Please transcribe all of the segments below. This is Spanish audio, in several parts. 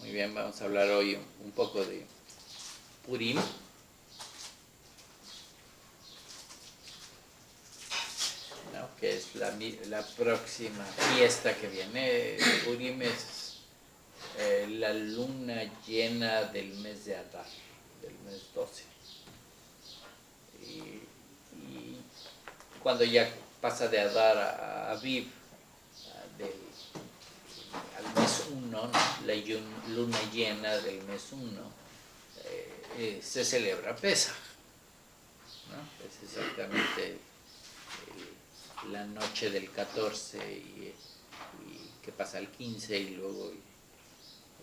Muy bien, vamos a hablar hoy un poco de Purim. ¿No? Que es la próxima fiesta que viene. Purim es la luna llena del mes de Adar, del mes 12. Y cuando ya pasa de Adar a Aviv, al mes 1, ¿no? La luna llena del mes 1, se celebra Pesaj, ¿no? Es exactamente la noche del 14 y que pasa al 15 y luego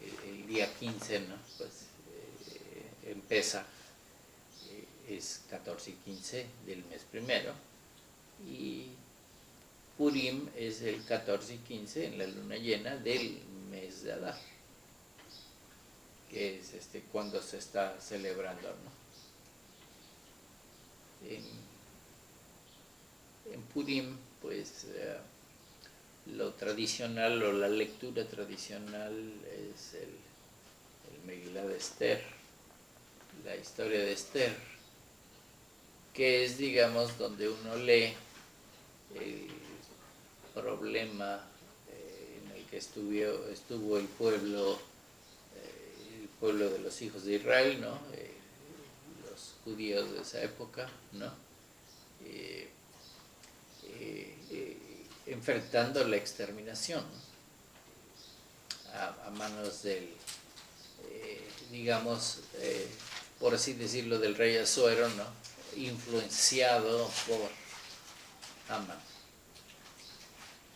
el día 15, ¿no? Pues en Pesaj es 14 y 15 del mes primero, y Purim es el 14 y 15 en la luna llena del mes de Adar, que es cuando se está celebrando, ¿no? En Purim, pues lo tradicional o la lectura tradicional es el Megilá de Esther, la historia de Esther, que es, digamos, donde uno lee el problema en el que estuvo el pueblo de los hijos de Israel, ¿no? Los judíos de esa época, ¿no? Enfrentando la exterminación a manos del, digamos, por así decirlo, del rey Asuero, ¿no? Influenciado por Amán,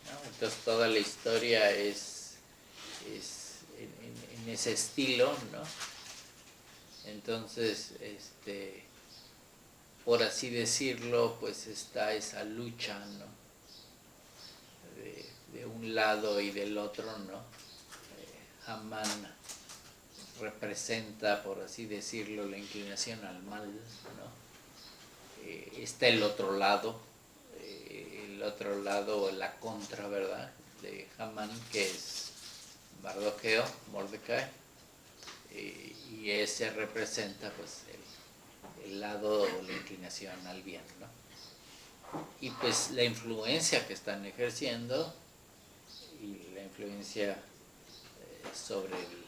¿no? Entonces toda la historia es en ese estilo, ¿no? Entonces, por así decirlo, pues está esa lucha, ¿no? De un lado y del otro, ¿no? Amán representa, por así decirlo, la inclinación al mal, ¿no? Está el otro lado, la contra, ¿verdad?, de Amán, que es Mardoqueo, Mordecai, y ese representa, pues, el lado o la inclinación al bien, ¿no? Y pues la influencia que están ejerciendo y la influencia sobre el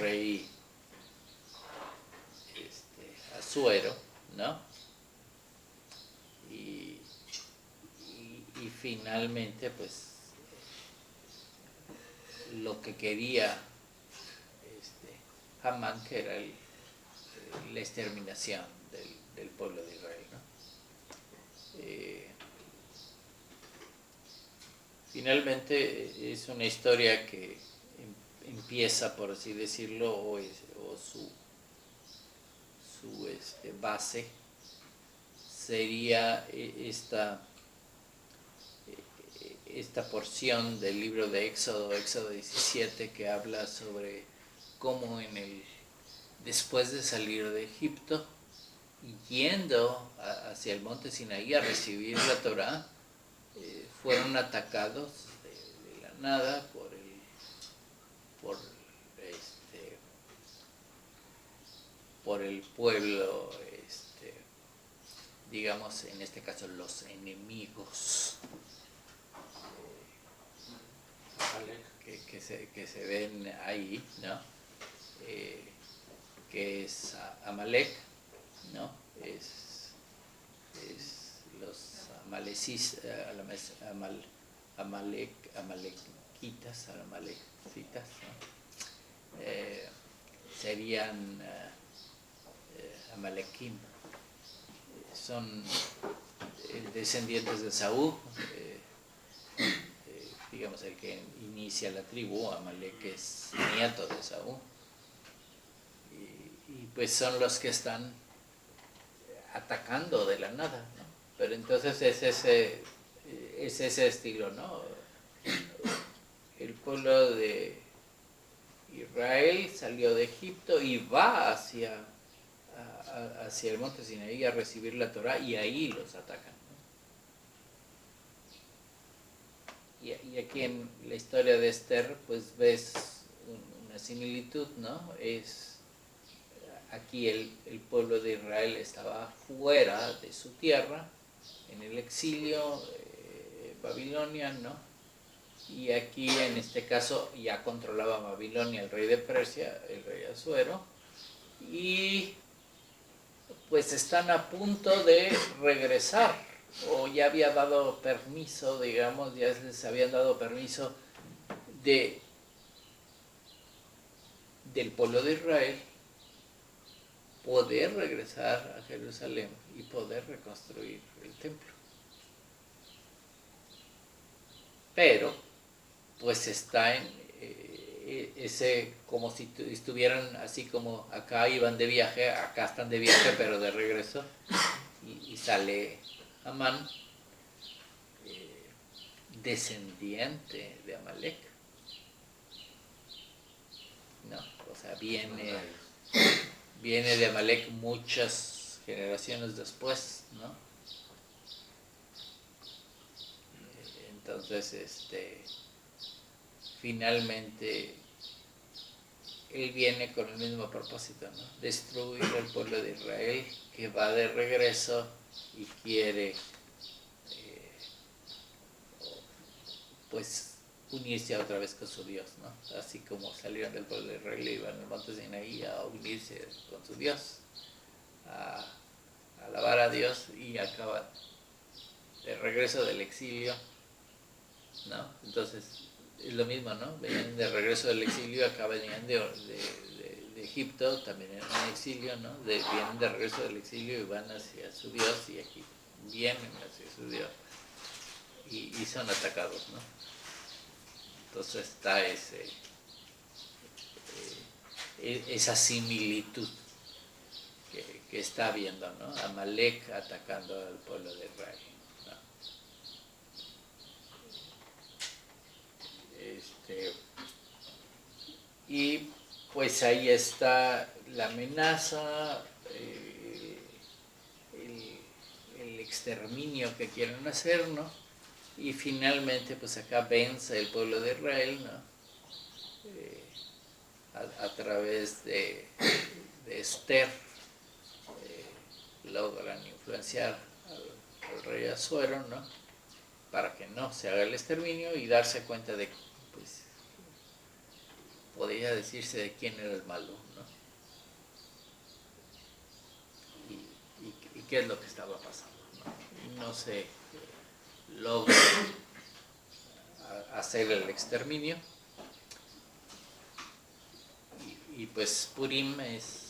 rey Asuero, ¿no? Y finalmente, pues, lo que quería Amán, que era la exterminación del pueblo de Israel, ¿no? Finalmente es una historia que empieza, por así decirlo, o su base sería esta porción del libro de Éxodo 17, que habla sobre cómo después de salir de Egipto y yendo hacia el monte Sinaí a recibir la Torá, fueron atacados de la nada por el pueblo, digamos, en este caso los enemigos que se ven ahí, ¿no? Que es Amalek, ¿no? Es los amalecitas, ¿no? Serían Amalekim, son descendientes de Saúl, digamos, el que inicia la tribu. Amalek es nieto de Saúl, y pues son los que están atacando de la nada, ¿no? Pero entonces es ese estilo, ¿no? El pueblo de Israel salió de Egipto y va hacia el monte Sinaí a recibir la Torá, y ahí los atacan, ¿no? Y aquí en la historia de Esther, pues ves una similitud, ¿no? Es aquí el pueblo de Israel estaba fuera de su tierra, en el exilio, Babilonia, ¿no? Y aquí en este caso ya controlaba Babilonia el rey de Persia, el rey Asuero, y pues están a punto de regresar, o ya había dado permiso, digamos, ya les habían dado permiso del pueblo de Israel poder regresar a Jerusalén y poder reconstruir el templo. Pero pues está en ese, como si estuvieran así como acá iban de viaje, acá están de viaje pero de regreso, y sale Amán, descendiente de Amalek, ¿no? O sea, viene de Amalek muchas generaciones después, ¿no? Entonces, finalmente él viene con el mismo propósito, ¿no? Destruir al pueblo de Israel, que va de regreso y quiere pues unirse otra vez con su Dios, ¿no? Así como salieron del pueblo de Israel y iban al monte Sinaí a unirse con su Dios, a alabar a Dios, y acaban de regreso del exilio, ¿no? Entonces es lo mismo, ¿no? Venían de regreso del exilio, acá venían de Egipto, también en un exilio, ¿no? Vienen de regreso del exilio y van hacia su Dios, y aquí vienen hacia su Dios y son atacados, ¿no? Entonces está esa similitud que está habiendo, ¿no? Amalek atacando al pueblo de Israel, ¿no? Y pues ahí está la amenaza, el exterminio que quieren hacer, ¿no? Y finalmente pues acá vence el pueblo de Israel, ¿no? A través de Esther, logran influenciar al rey Asuero, ¿no? Para que no se haga el exterminio y darse cuenta de, pues, podría decirse de quién era el malo, ¿no? Y qué es lo que estaba pasando, ¿no? No se logra hacer el exterminio, y pues Purim es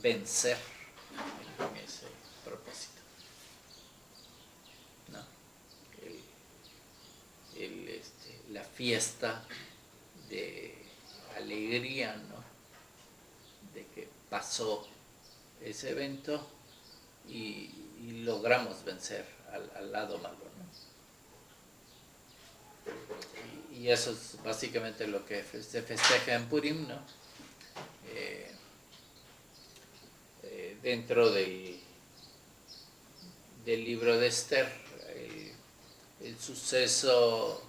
vencer en ese propósito, ¿no? La fiesta de alegría, ¿no? De que pasó ese evento y logramos vencer al lado malo, ¿no? Y eso es básicamente lo que se festeja en Purim, ¿no? Dentro del libro de Esther, el suceso,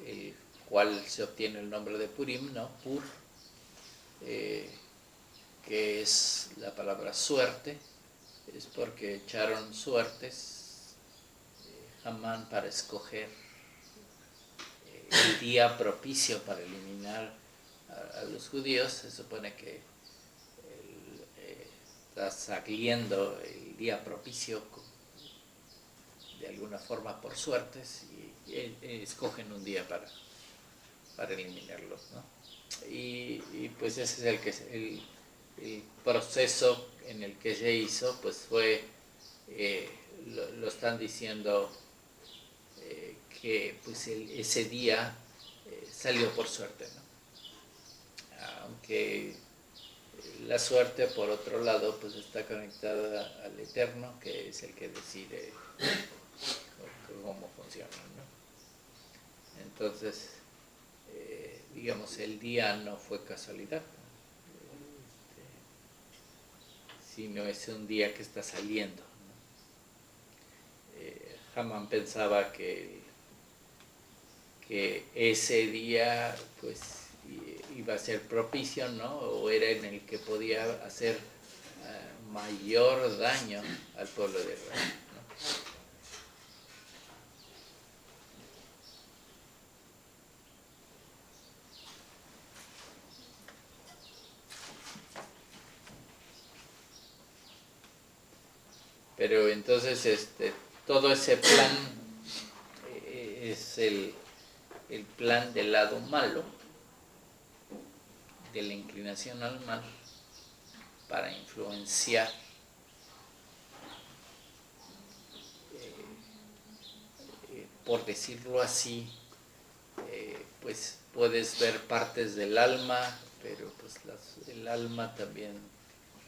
el cual se obtiene el nombre de Purim, ¿no? Pur, que es la palabra suerte, es porque echaron suertes Hamán para escoger el día propicio para eliminar a los judíos. Se supone que está saliendo el día propicio de alguna forma por suertes, y escogen un día para eliminarlos, ¿no? Y pues ese es el proceso en el que se hizo, pues fue, lo están diciendo, que pues ese día salió por suerte, ¿no? Aunque la suerte, por otro lado, pues está conectada al Eterno, que es el que decide cómo funciona, ¿no? Entonces, digamos, el día no fue casualidad, sino es un día que está saliendo, ¿no? Hamán pensaba que que ese día pues iba a ser propicio, ¿no? O era en el que podía hacer mayor daño al pueblo de Israel, ¿no? Pero entonces todo ese plan es el plan del lado malo, de la inclinación al mal, para influenciar por decirlo así, pues puedes ver partes del alma, pero pues el alma también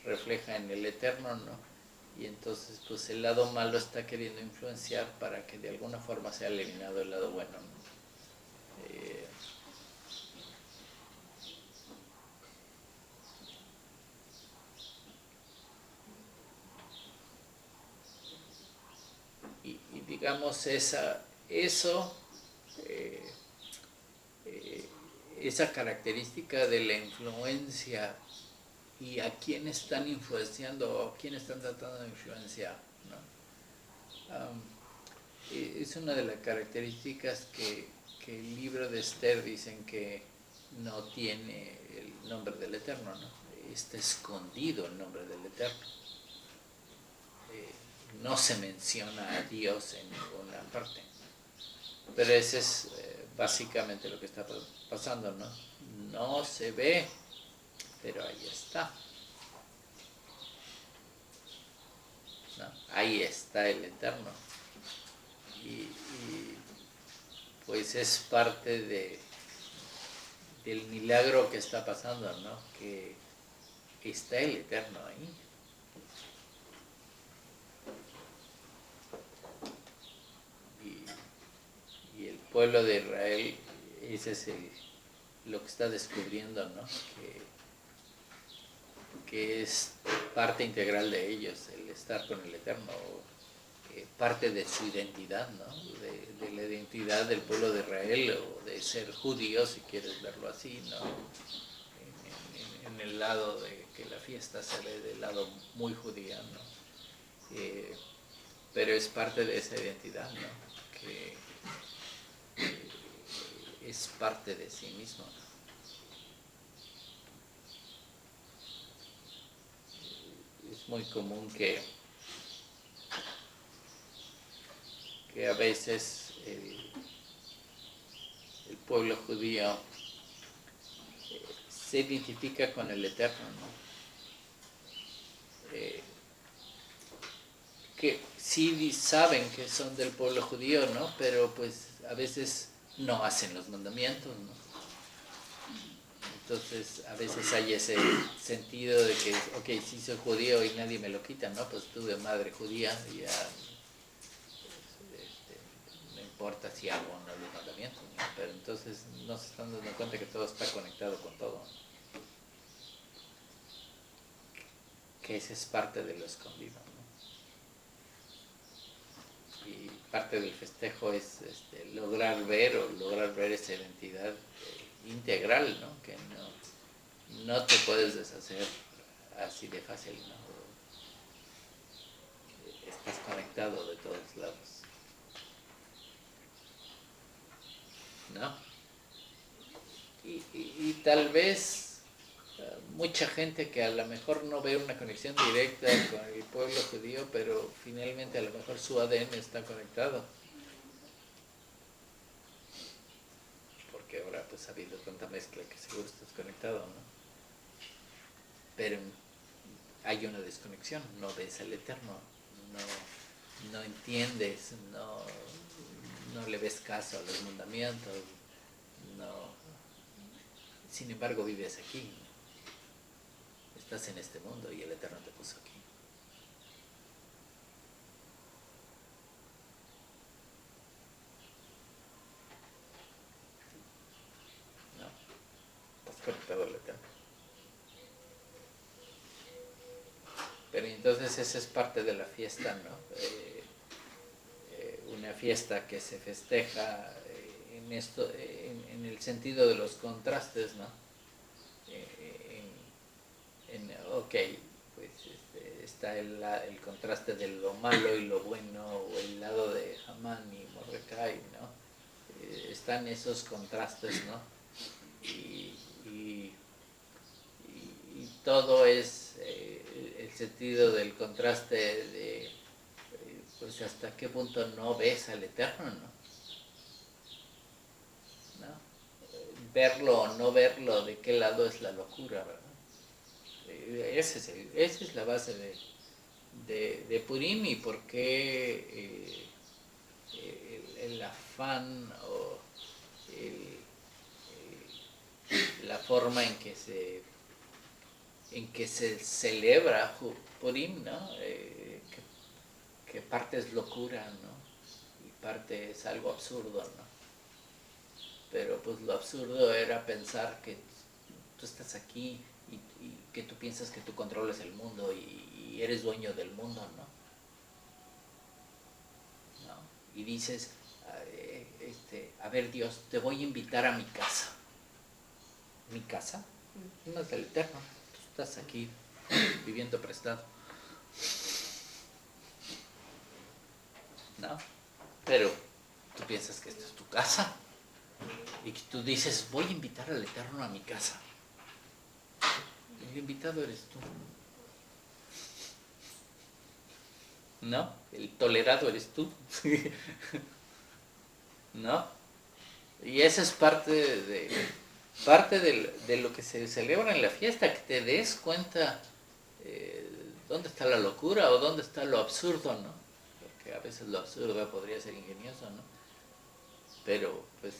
refleja en el eterno, ¿no? Y entonces pues el lado malo está queriendo influenciar para que de alguna forma sea eliminado el lado bueno, ¿no? Y digamos esa característica de la influencia y a quién están influenciando o a quién están tratando de influenciar, ¿no? Es una de las características que el libro de Esther dicen que no tiene el nombre del Eterno, ¿no? Está escondido el nombre del Eterno. No se menciona a Dios en ninguna parte. Pero ese es básicamente lo que está pasando, ¿no? No se ve, pero ahí está. ¿No? Ahí está el Eterno. Y pues es parte del milagro que está pasando, ¿no? Que está el Eterno ahí. Y el pueblo de Israel, ese es lo que está descubriendo, ¿no? Que es parte integral de ellos, el estar con el Eterno, parte de su identidad, ¿no? De la identidad del pueblo de Israel, o de ser judío, si quieres verlo así, ¿no? En el lado de que la fiesta se ve del lado muy judía, ¿no? Pero es parte de esa identidad, ¿no? Que es parte de sí mismo, ¿no? Es muy común que a veces el pueblo judío se identifica con el Eterno, ¿no? Que sí saben que son del pueblo judío, ¿no? Pero pues a veces no hacen los mandamientos, ¿no? Entonces a veces hay ese sentido de que, ok, sí soy judío y nadie me lo quita, ¿no? Pues tuve madre judía y ya no importa si hago o no los mandamientos, ¿no? Pero entonces no se están dando cuenta que todo está conectado con todo, ¿no? Que esa es parte de lo escondido, ¿no? Y parte del festejo es lograr ver esa identidad integral, ¿no? Que no te puedes deshacer así de fácil, ¿no? Estás conectado de todos lados, ¿no? Y tal vez mucha gente que a lo mejor no ve una conexión directa con el pueblo judío, pero finalmente a lo mejor su ADN está conectado. Porque ahora pues ha habido tanta mezcla que seguro estás conectado, ¿no? Pero hay una desconexión, no ves al Eterno, no entiendes, no le ves caso a los mandamientos, no. Sin embargo vives aquí, estás en este mundo y el Eterno te puso aquí. No, estás conectado al Eterno. Pero entonces esa es parte de la fiesta, ¿no? Una fiesta que se festeja en esto, en el sentido de los contrastes, ¿no? Ok, pues está el contraste de lo malo y lo bueno, o el lado de Hamán y Mordecai, ¿no? Están esos contrastes, ¿no? Y todo es el sentido del contraste de pues hasta qué punto no ves al Eterno, ¿no? Verlo o no verlo, de qué lado es la locura, ¿verdad? Esa es la base de Purim, y por qué el afán o el, la forma en que se celebra Purim, ¿no? Que parte es locura, ¿no? Y parte es algo absurdo, ¿no? Pero pues lo absurdo era pensar que tú estás aquí y que tú piensas que tú controlas el mundo y eres dueño del mundo, ¿no? ¿No? Y dices, a ver Dios, te voy a invitar a mi casa. ¿Mi casa? No es del Eterno. Tú estás aquí viviendo prestado. ¿No? Pero tú piensas que esta es tu casa. Y que tú dices, voy a invitar al Eterno a mi casa. El invitado eres tú. ¿No? El tolerado eres tú. ¿No? Y esa es parte de lo que se celebra en la fiesta, que te des cuenta dónde está la locura o dónde está lo absurdo, ¿no? Porque a veces lo absurdo podría ser ingenioso, ¿no? Pero, pues,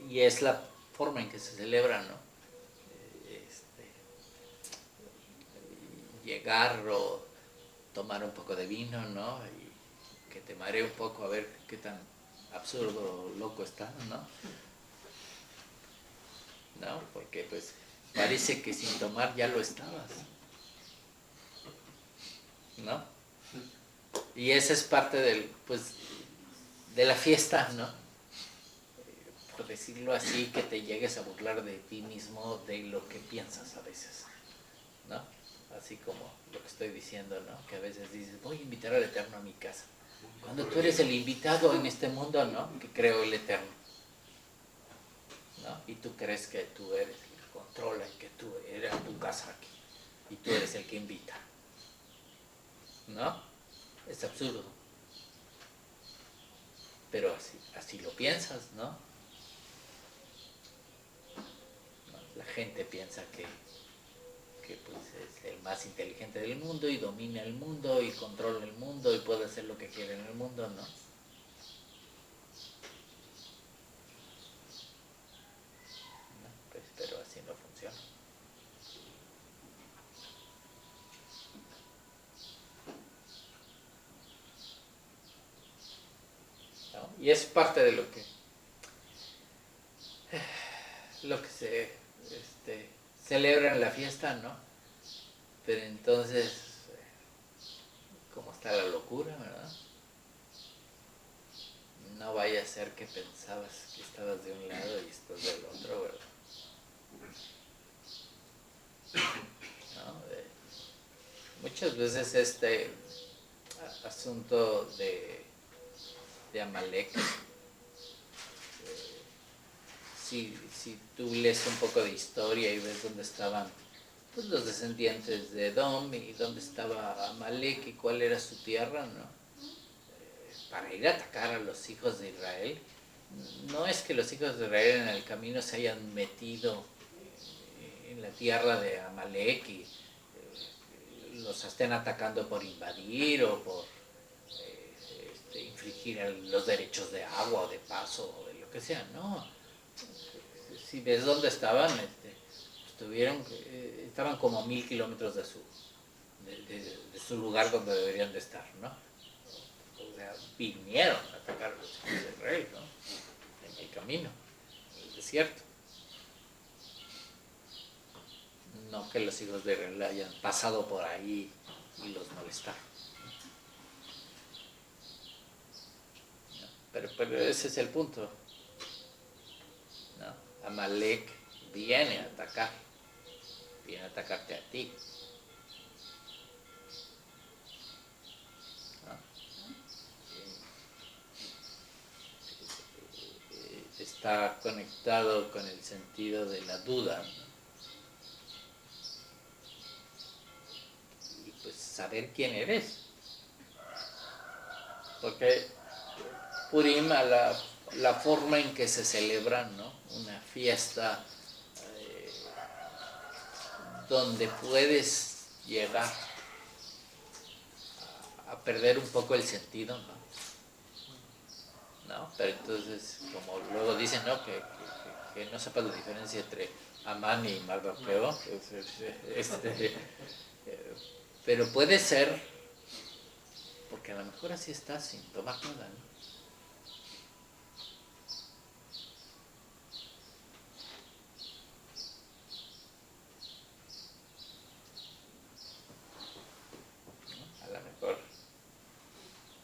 y es la forma en que se celebra, ¿no? Llegar o tomar un poco de vino, ¿no? Y que te maree un poco a ver qué tan absurdo o loco está, ¿no? ¿No? Porque pues parece que sin tomar ya lo estabas, ¿no? Y esa es parte pues, de la fiesta, ¿no? Por decirlo así, que te llegues a burlar de ti mismo, de lo que piensas a veces, ¿no? Así como lo que estoy diciendo, ¿no? Que a veces dices, voy a invitar al Eterno a mi casa. Cuando tú eres el invitado en este mundo, ¿no? Que creó el Eterno, ¿no? Y tú crees que tú eres el que controla y que tú eres tu casa aquí. Y tú eres el que invita, ¿no? Es absurdo. Pero así lo piensas, ¿no? La gente piensa que pues es el más inteligente del mundo y domina el mundo y controla el mundo y puede hacer lo que quiere en el mundo, ¿no? Pues, pero así no funciona. ¿No? Y es parte de lo que se celebra en la fiesta, ¿no? Pero entonces, ¿cómo está la locura, verdad? No vaya a ser que pensabas que estabas de un lado y estás del otro, ¿verdad? ¿No? Muchas veces este asunto de Amalek, si tú lees un poco de historia y ves dónde estaban pues, los descendientes de Edom y dónde estaba Amalek y cuál era su tierra, ¿no? Para ir a atacar a los hijos de Israel, no es que los hijos de Israel en el camino se hayan metido en la tierra de Amalek y los estén atacando por invadir o por infringir los derechos de agua o de paso o de lo que sea, no. Si ves dónde estaban, estaban como a 1000 kilómetros de su lugar donde deberían de estar, ¿no? O sea, vinieron a atacar a los hijos de Israel, ¿no? En el camino, en el desierto. No que los hijos de Israel hayan pasado por ahí y los molestaron. Pero ese es el punto. Amalek viene a atacar, viene a atacarte a ti. ¿No? Está conectado con el sentido de la duda, ¿no? Y pues saber quién eres. Porque Purim, a la forma en que se celebra, ¿no? Una fiesta donde puedes llegar a perder un poco el sentido, ¿no? ¿No? Pero entonces, como luego dicen, ¿no? Que no sepas la diferencia entre Amán y Mardoqueo, pero puede ser, porque a lo mejor así estás sin tomar nada, ¿no? A lo mejor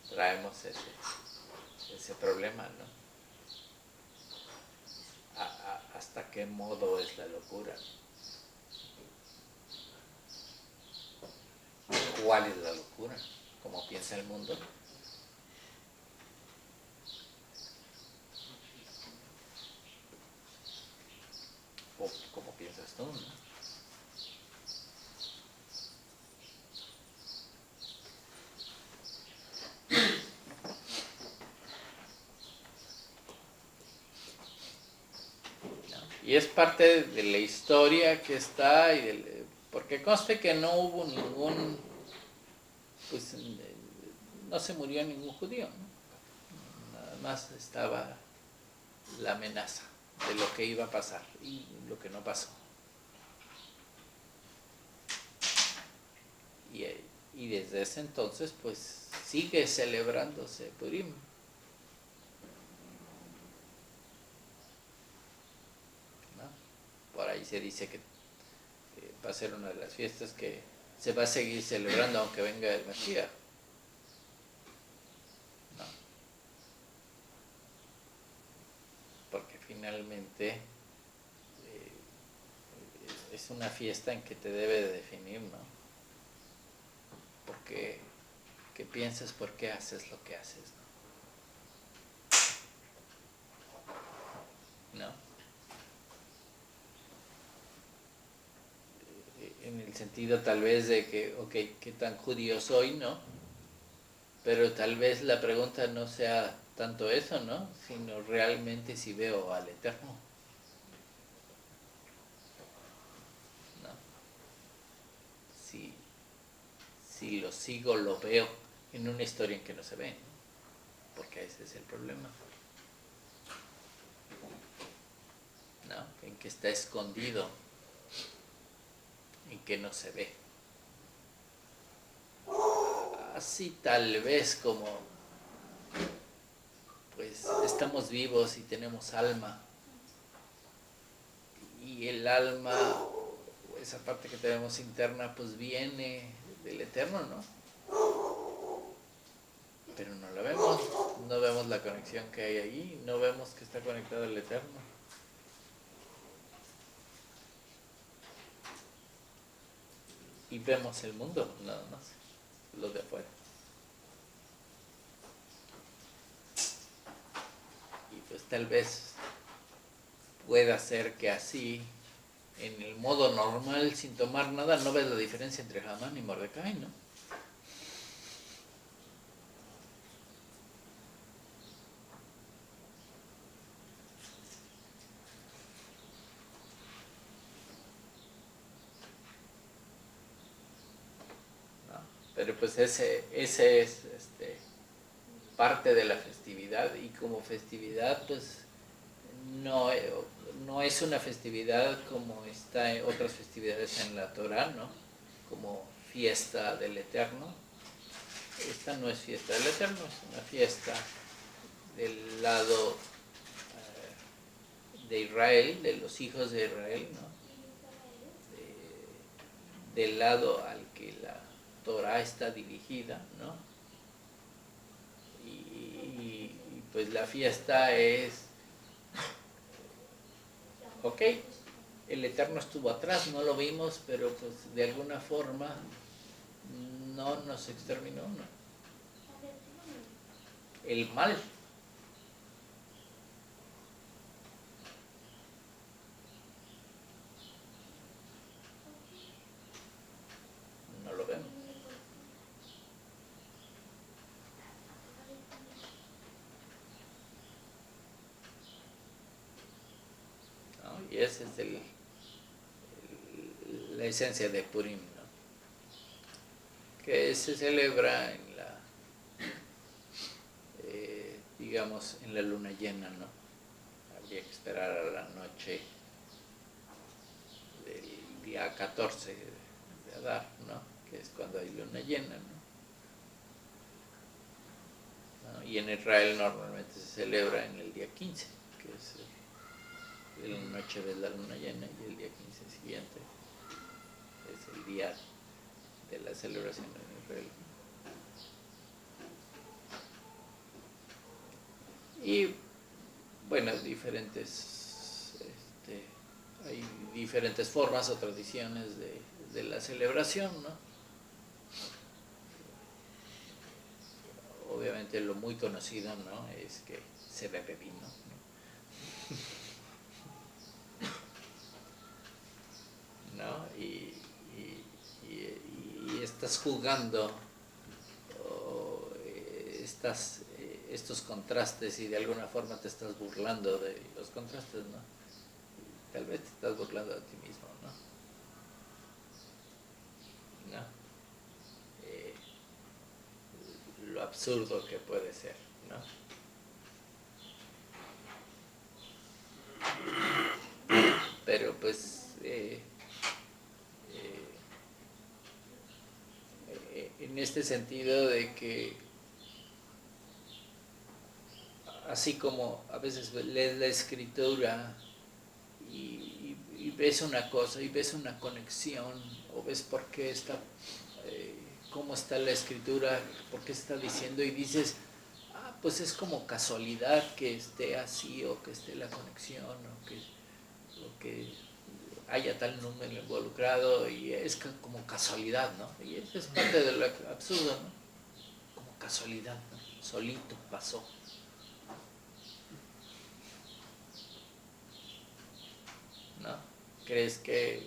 traemos ese problema, ¿no? ¿Hasta qué modo es la locura? ¿Cuál es la locura? ¿Cómo piensa el mundo? ¿O cómo piensas tú, no? Y es parte de la historia que está, porque conste que no hubo ningún, pues no se murió ningún judío, ¿no? Nada más estaba la amenaza de lo que iba a pasar y lo que no pasó. Y desde ese entonces, pues sigue celebrándose Purim. Por ahí se dice que va a ser una de las fiestas que se va a seguir celebrando aunque venga el Mashiach. ¿No? Porque finalmente es una fiesta en que te debe de definir, ¿no? Porque que piensas por qué haces lo que haces, ¿no? En el sentido tal vez de que, ok, ¿qué tan judío soy, no? Pero tal vez la pregunta no sea tanto eso, ¿no? Sino realmente si veo al Eterno, ¿no? Si lo sigo, lo veo en una historia en que no se ve, ¿no? Porque ese es el problema, ¿no? En que está escondido, en que no se ve. Así tal vez como pues estamos vivos y tenemos alma, y el alma, esa parte que tenemos interna, pues viene del Eterno, ¿no? Pero no la vemos, no vemos la conexión que hay allí, no vemos que está conectado al Eterno. Y vemos el mundo, nada más, los de afuera. Y pues tal vez pueda ser que así, en el modo normal, sin tomar nada, no ves la diferencia entre Hamán y Mordecai, ¿no? Pero pues ese es parte de la festividad, y como festividad pues no es una festividad como está en otras festividades en la Torah, ¿no? Como fiesta del Eterno. Esta no es fiesta del Eterno, es una fiesta del lado de Israel, de los hijos de Israel, ¿no? Del lado al que la Torah está dirigida, ¿no? Y pues la fiesta es ok, el Eterno estuvo atrás, no lo vimos, pero pues de alguna forma no nos exterminó, ¿no? El mal. No lo vemos. ¿No? Y esa es la esencia de Purim, ¿no? Que se celebra en la, digamos, en la luna llena, ¿no? Habría que esperar a la noche del día 14 de Adar, ¿no? Que es cuando hay luna llena, ¿no? Y en Israel normalmente se celebra en el día 15, que es la noche de la luna llena, y el día 15 siguiente es el día de la celebración en Israel. Y bueno, hay diferentes formas o tradiciones de la celebración, ¿no? Obviamente lo muy conocido, ¿no? Es que se bebe vino, ¿no? Y estás jugando estos contrastes y de alguna forma te estás burlando de los contrastes, ¿no? Tal vez te estás burlando de ti mismo, ¿no? Lo absurdo que puede ser, ¿no? Pero pues en este sentido de que así como a veces lees la escritura y ves una cosa y ves una conexión o ves por qué está, cómo está la escritura, por qué está diciendo y dices, ah, pues es como casualidad que esté así o que esté la conexión o que haya tal número involucrado y es como casualidad, ¿no? Y eso es parte de lo absurdo, ¿no? Como casualidad, ¿no? Solito pasó. ¿No? ¿Crees que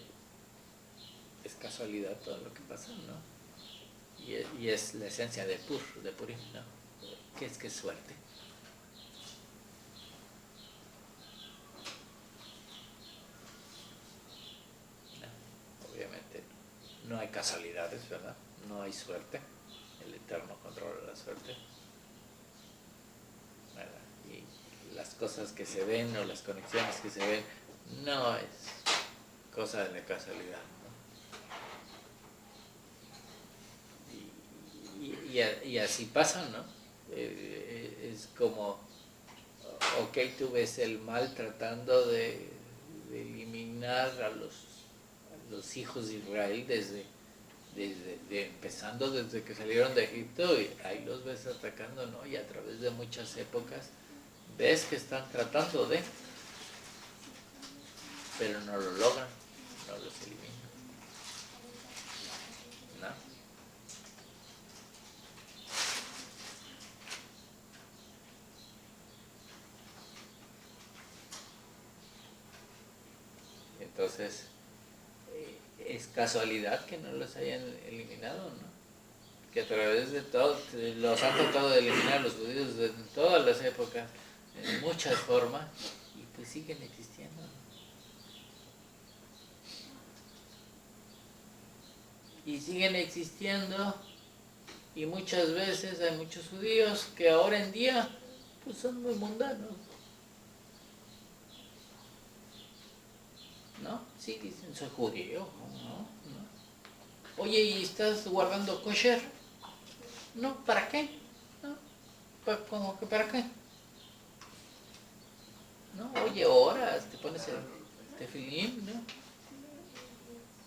es casualidad todo lo que pasa? ¿No? Y es la esencia de Purim, ¿no? ¿Qué es que es suerte? ¿No? Obviamente no hay casualidades, ¿verdad? No hay suerte. El Eterno controla la suerte, ¿verdad? Y las cosas que se ven o las conexiones que se ven no es cosa de la casualidad, ¿no? Y así pasa, ¿no? Es como, ok, tú ves el mal tratando de eliminar a los hijos de Israel empezando desde que salieron de Egipto, y ahí los ves atacando, ¿no? Y a través de muchas épocas ves que están tratando pero no lo logran, no los eliminan, ¿no? Entonces, es casualidad que no los hayan eliminado, ¿no? Que a través de todo, los han tratado de eliminar los judíos de todas las épocas, en muchas formas, y pues siguen existiendo, ¿no? Y siguen existiendo, y muchas veces hay muchos judíos que ahora en día pues son muy mundanos, ¿no? Sí, dicen, soy judío, ¿no? ¿No? Oye, ¿y estás guardando kosher? No, ¿para qué? ¿No? ¿Cómo que para qué? ¿No? Oye, oras, te pones el tefilín, ¿no?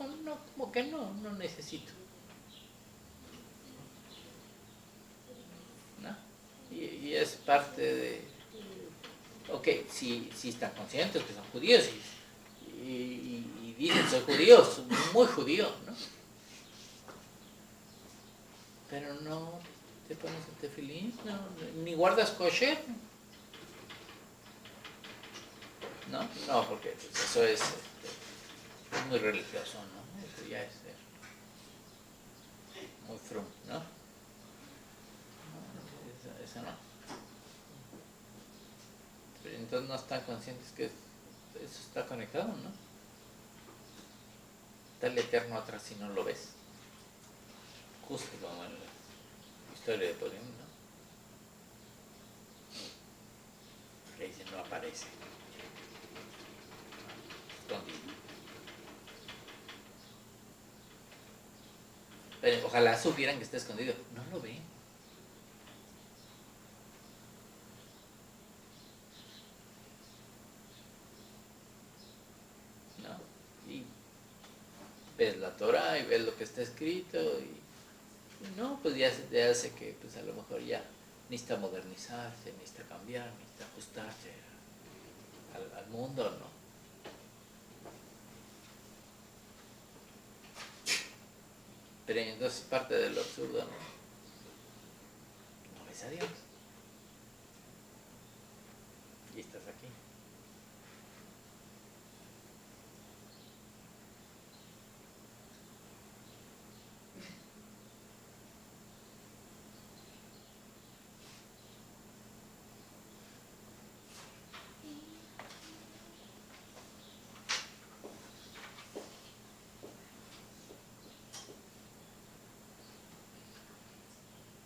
No, no, como que no, no necesito, ¿no? Y es parte de, ok, si están conscientes que son judíos y dicen, soy judío, soy muy judío, ¿no? Pero no te pones el tefilín, no, ni guardas kosher, ¿no? No, porque pues, eso es muy religioso, ¿no? Eso ya es muy frum, ¿no? No, eso no. Pero entonces no están conscientes que eso está conectado, ¿no? Está el Eterno atrás si no lo ves. Justo como en la historia de Purim, ¿no? Que dice, no aparece. Escondido. Pero ojalá supieran que está escondido. No lo ven. ¿No? Y ves la Torah y ves lo que está escrito y no, pues ya se te hace que pues a lo mejor ya necesita modernizarse, necesita cambiar, necesita ajustarse al mundo, ¿no? Pero entonces parte de lo absurdo, ¿no? No ves a Dios. Y estás aquí.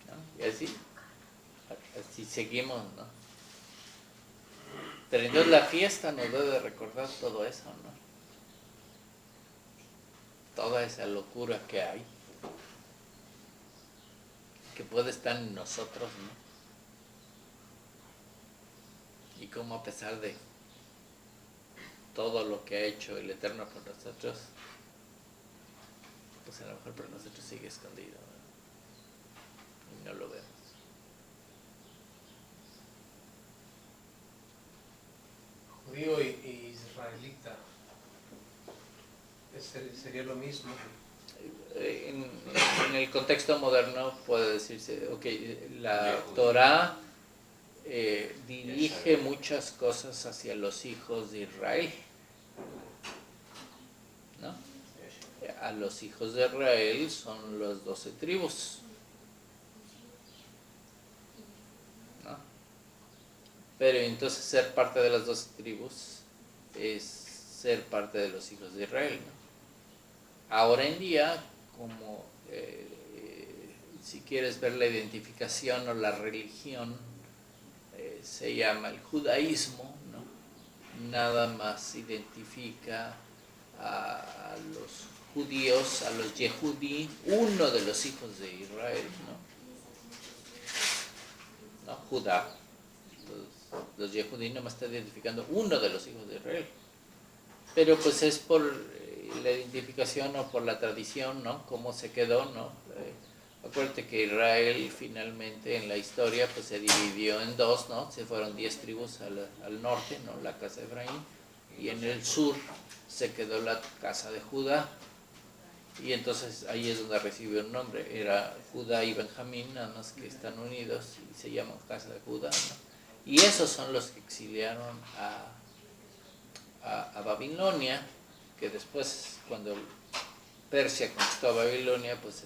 ¿No? Y así seguimos, ¿no? Pero entonces la fiesta nos debe recordar todo eso, ¿no? Toda esa locura que hay, que puede estar en nosotros, ¿no? Y cómo a pesar de todo lo que ha hecho el Eterno por nosotros, pues a lo mejor por nosotros sigue escondido, ¿no? Y no lo vemos. Judío y israelita, sería lo mismo. En el contexto moderno puede decirse, ok, la Torah dirige muchas cosas hacia los hijos de Israel, ¿no? A los hijos de Israel son los 12 tribus, ¿no? Pero entonces ser parte de las 12 tribus es ser parte de los hijos de Israel, ¿no? Ahora en día, como si quieres ver la identificación o la religión, se llama el judaísmo, ¿no? Nada más identifica a los judíos, a los Yehudí, uno de los hijos de Israel, ¿no? Judá. Los Yehudí nada más está identificando uno de los hijos de Israel. Pero pues es por la identificación o por la tradición, ¿no? Cómo se quedó, ¿no? Acuérdate que Israel finalmente en la historia pues se dividió en dos, ¿no? Se fueron 10 tribus al norte, ¿no? La casa de Efraín, y en el sur se quedó la casa de Judá, y entonces ahí es donde recibió el nombre. Era Judá y Benjamín, nada más que están unidos y se llaman casa de Judá, ¿no? Y esos son los que exiliaron a Babilonia, que después cuando Persia conquistó a Babilonia, pues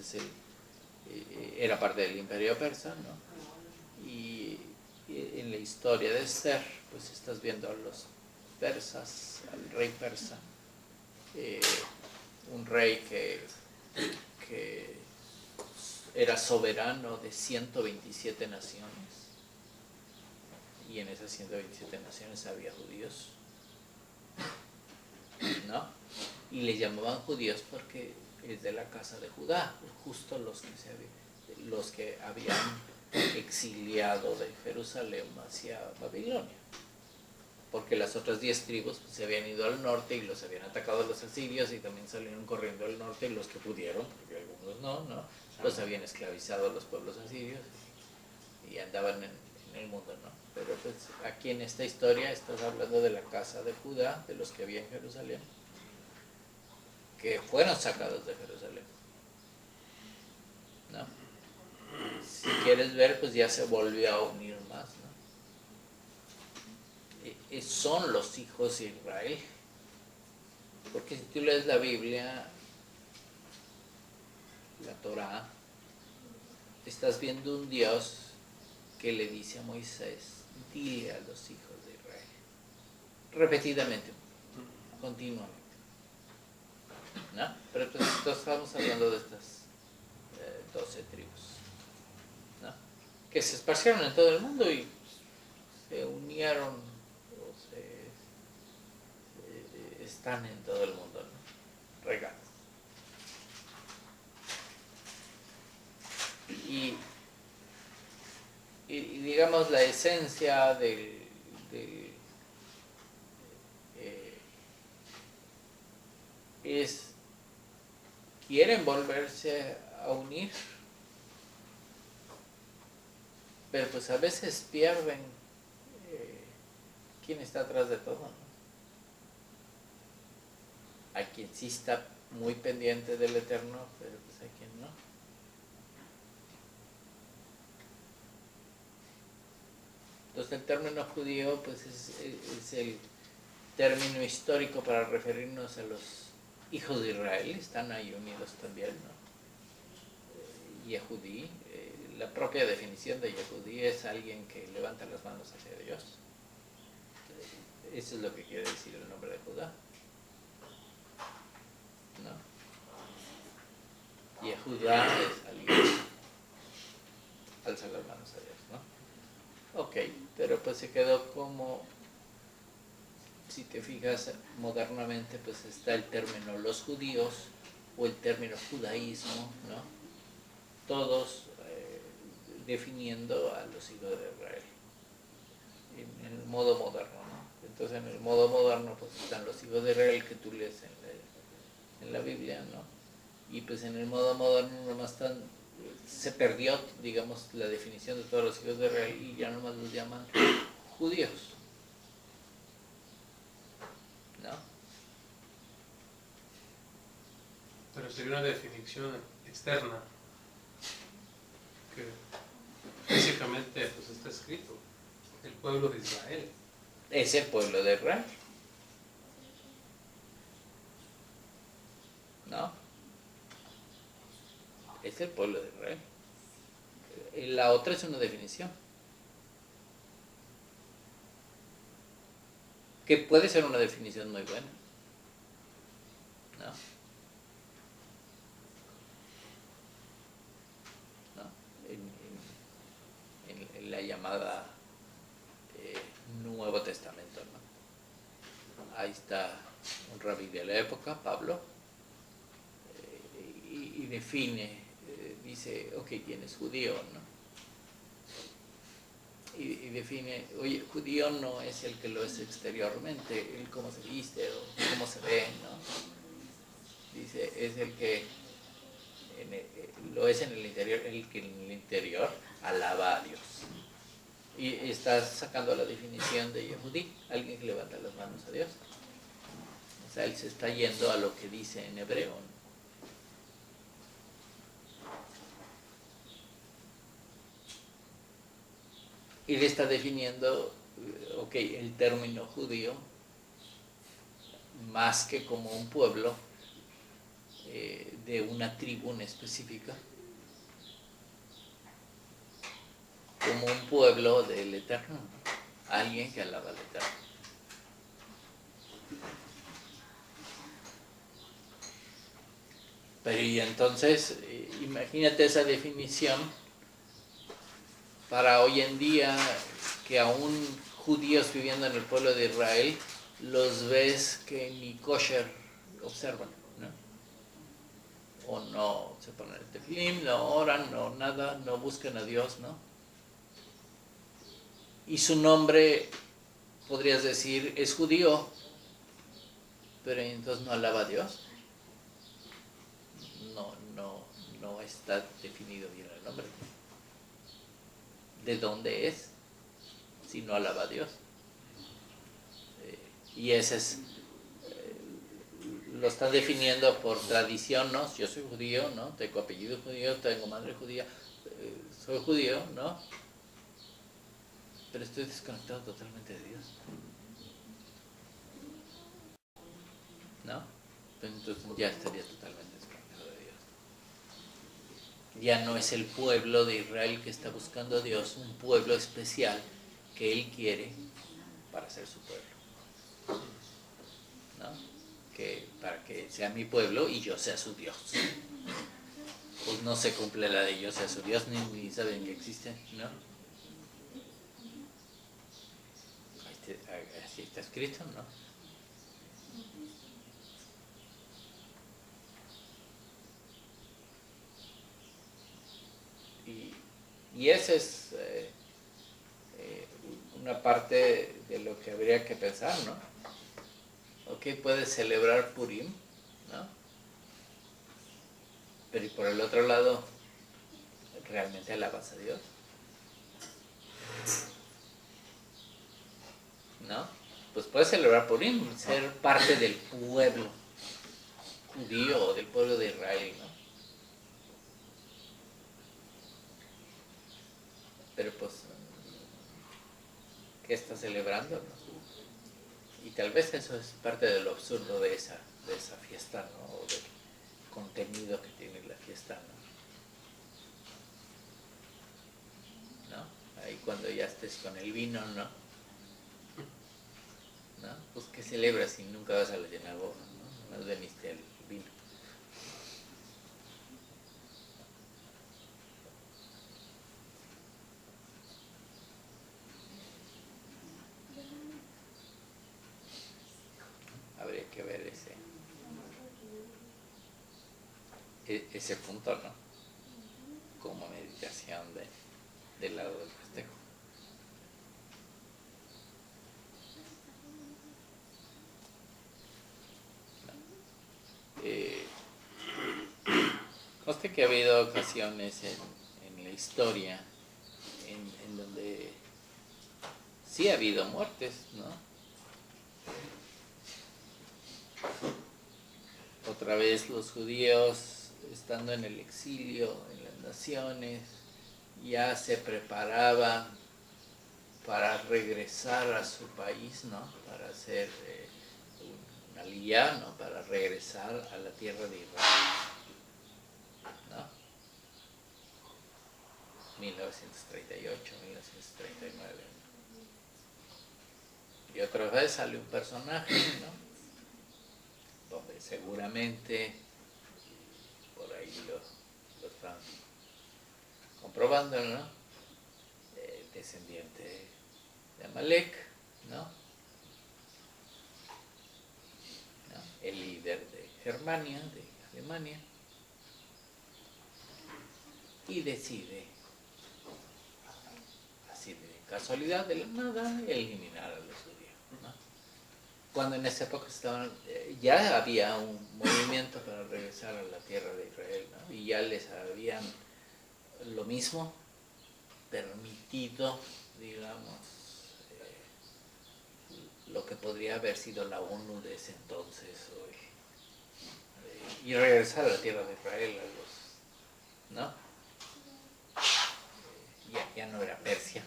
era parte del imperio persa, ¿no? Y en la historia de Esther, pues estás viendo a los persas, al rey persa, un rey que era soberano de 127 naciones, y en esas 127 naciones había judíos, ¿no? Y le llamaban judíos porque es de la casa de Judá, justo los que habían exiliado de Jerusalén hacia Babilonia, porque las otras 10 tribus pues, se habían ido al norte y los habían atacado los asirios, y también salieron corriendo al norte los que pudieron, porque algunos no, los habían esclavizado los pueblos asirios y andaban en el mundo, ¿no? Pero pues aquí en esta historia estás hablando de la casa de Judá, de los que había en Jerusalén, que fueron sacados de Jerusalén, ¿no? Si quieres ver, pues ya se volvió a unir más, ¿no? Son los hijos de Israel. Porque si tú lees la Biblia, la Torá, estás viendo un Dios que le dice a Moisés, dile a los hijos de Israel, repetidamente, continuamente, ¿no? Pero pues estamos hablando de estas 12 tribus, ¿no? Que se esparcieron en todo el mundo y se unieron, o están en todo el mundo, ¿no? Regados. Y digamos la esencia es, quieren volverse a unir, pero pues a veces pierden quién está atrás de todo, ¿no? Hay quien sí está muy pendiente del Eterno, pero pues hay quien no. Entonces el término judío pues es el término histórico para referirnos a los hijos de Israel, están ahí unidos también, ¿no? Yehudí, la propia definición de Yehudí es alguien que levanta las manos hacia Dios. Eso es lo que quiere decir el nombre de Judá, ¿no? Yehudá es alguien que alza las manos a Dios, ¿no? Ok, pero pues se quedó como, si te fijas modernamente, pues está el término los judíos o el término judaísmo, ¿no? Todos definiendo a los hijos de Israel en el modo moderno, ¿no? Entonces en el modo moderno pues están los hijos de Israel que tú lees en la Biblia, ¿no? Y pues en el modo moderno nomás se perdió, digamos, la definición de todos los hijos de Israel y ya nomás los llaman judíos, ¿no? Pero sería una definición externa, que físicamente pues está escrito, el pueblo de Israel. Es el pueblo de Israel, ¿no? Es el pueblo de Israel. La otra es una definición. Que puede ser una definición muy buena, ¿no? ¿No? En la llamada Nuevo Testamento, ¿no? Ahí está un rabí de la época, Pablo, y define, dice, ok, ¿quién es judío, no? Y define, oye, judío no es el que lo es exteriormente, el cómo se viste o cómo se ve, ¿no? Dice, es el que lo es en el interior, el que en el interior alaba a Dios. Y está sacando la definición de Yehudí, alguien que levanta las manos a Dios. O sea, él se está yendo a lo que dice en hebreo, ¿no? Y le está definiendo, ok, el término judío, más que como un pueblo de una tribu en específica, como un pueblo del Eterno, ¿no? Alguien que alaba al Eterno. Pero y entonces, imagínate esa definición para hoy en día, que aún judíos viviendo en el pueblo de Israel, los ves que ni kosher observan, ¿no? O no se ponen el tefilín, no oran, no nada, no buscan a Dios, ¿no? Y su nombre, podrías decir, es judío, pero entonces no alaba a Dios. No está definido bien el nombre. ¿De dónde es? Si no alaba a Dios. Y ese es lo están definiendo por tradición, ¿no? Yo soy judío, ¿no? Tengo apellido judío, tengo madre judía, soy judío, ¿no? Pero estoy desconectado totalmente de Dios, ¿no? Entonces ya estaría totalmente desconectado de Dios. Ya no es el pueblo de Israel que está buscando a Dios, un pueblo especial que Él quiere para ser su pueblo, ¿no? Para que sea mi pueblo y yo sea su Dios. Pues no se cumple la de yo sea su Dios, ni saben que existe, ¿no? Así está escrito, ¿no? Y esa es una parte de lo que habría que pensar, ¿no? Ok, puedes celebrar Purim, ¿no? Pero y por el otro lado, ¿realmente alabas a Dios? ¿No? Pues puedes celebrar Purim, ser parte del pueblo judío o del pueblo de Israel, ¿no? Pero pues, ¿qué estás celebrando, no? Y tal vez eso es parte de lo absurdo de esa fiesta, ¿no? O del contenido que tiene la fiesta, ¿no? Ahí cuando ya estés con el vino, ¿no? ¿No? Pues ¿qué celebras si nunca vas a la sinagoga, ¿no? Más veniste al vino. Habría que ver ese punto, ¿no? Como meditación del lado del festejo. Conste que ha habido ocasiones en la historia en donde sí ha habido muertes, ¿no? Otra vez los judíos, estando en el exilio, en las naciones, ya se preparaban para regresar a su país, ¿no? Para hacer una aliyá, ¿no? Para regresar a la tierra de Israel, ¿no? 1938, 1939. Y otra vez sale un personaje, ¿no? Donde seguramente, por ahí lo están comprobando, ¿no? Descendiente de Amalek, ¿no? El líder de Germania, de Alemania, y decide, así de casualidad, de la nada, eliminar a los judíos, ¿no? Cuando en esa época ya había un movimiento para regresar a la tierra de Israel, ¿no? Y ya les habían lo mismo permitido, digamos, lo que podría haber sido la ONU de ese entonces, y regresar a la tierra de Israel, ¿no? Ya no era Persia,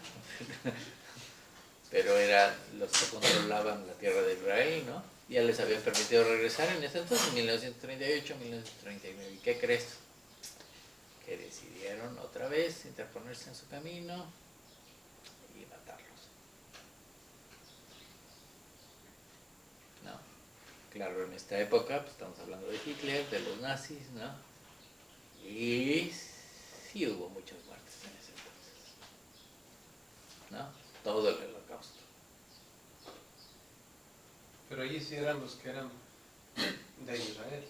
pero eran los que controlaban la tierra de Israel, ¿no? Ya les habían permitido regresar en ese entonces, en 1938, 1939. ¿Y qué crees? Que decidieron otra vez interponerse en su camino y matarlos, ¿no? Claro, en esta época pues, estamos hablando de Hitler, de los nazis, ¿no? Y sí hubo muchas muertes en ese entonces, ¿no? Todo el holocausto. Pero allí sí eran los que eran de Israel.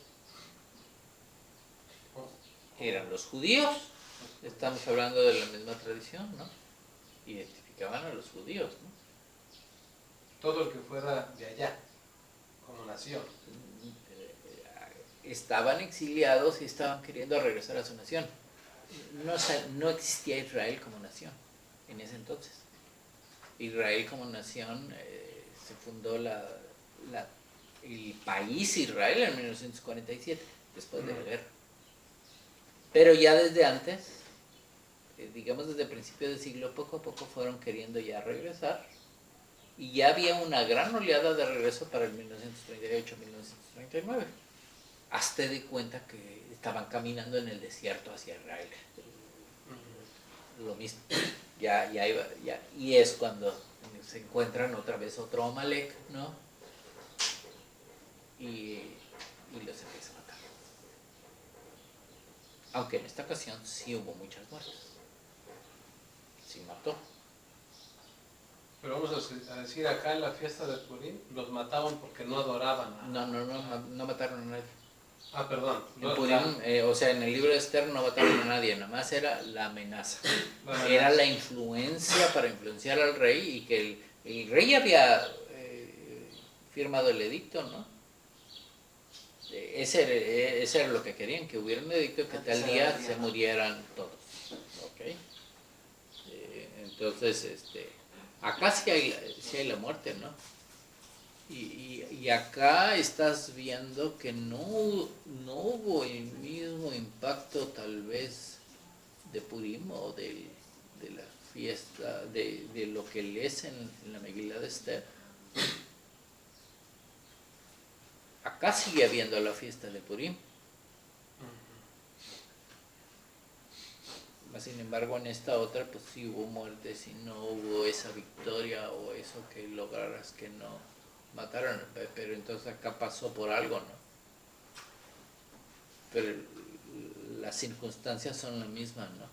Eran los judíos, estamos hablando de la misma tradición, ¿no? Identificaban a los judíos, ¿no? Todo el que fuera de allá, como nación. Estaban exiliados y estaban queriendo regresar a su nación. No existía Israel como nación en ese entonces. Israel como nación se fundó el país Israel en 1947, después de la guerra. Pero ya desde antes, digamos desde principios del siglo, poco a poco fueron queriendo ya regresar. Y ya había una gran oleada de regreso para el 1938-1939. Hazte de cuenta que estaban caminando en el desierto hacia Israel. Lo mismo. Ya iba, ya. Y es cuando se encuentran otra vez otro Amalek, ¿no? Y los empieza a matar. Aunque en esta ocasión sí hubo muchas muertes. Sí mató. Pero vamos a decir, acá en la fiesta de Purim los mataban porque no adoraban a... No mataron a nadie. Ah, perdón. En Purim, o sea, en el libro de Esther no mataron a nadie, nada más era la amenaza. Era la influencia para influenciar al rey y que el rey había firmado el edicto, ¿no? Ese era lo que querían, que hubiera un edicto que tal día se murieran todos. ¿Okay? Entonces, acá sí hay la muerte, ¿no? Y acá estás viendo que no hubo el mismo impacto tal vez de Purim o de la fiesta, de lo que lees en la Megilá de Esther. Acá sigue habiendo la fiesta de Purim. Sin embargo, en esta otra pues sí hubo muertes y no hubo esa victoria o eso que lograras que no mataron, pero entonces acá pasó por algo, ¿no? Pero las circunstancias son las mismas, ¿no?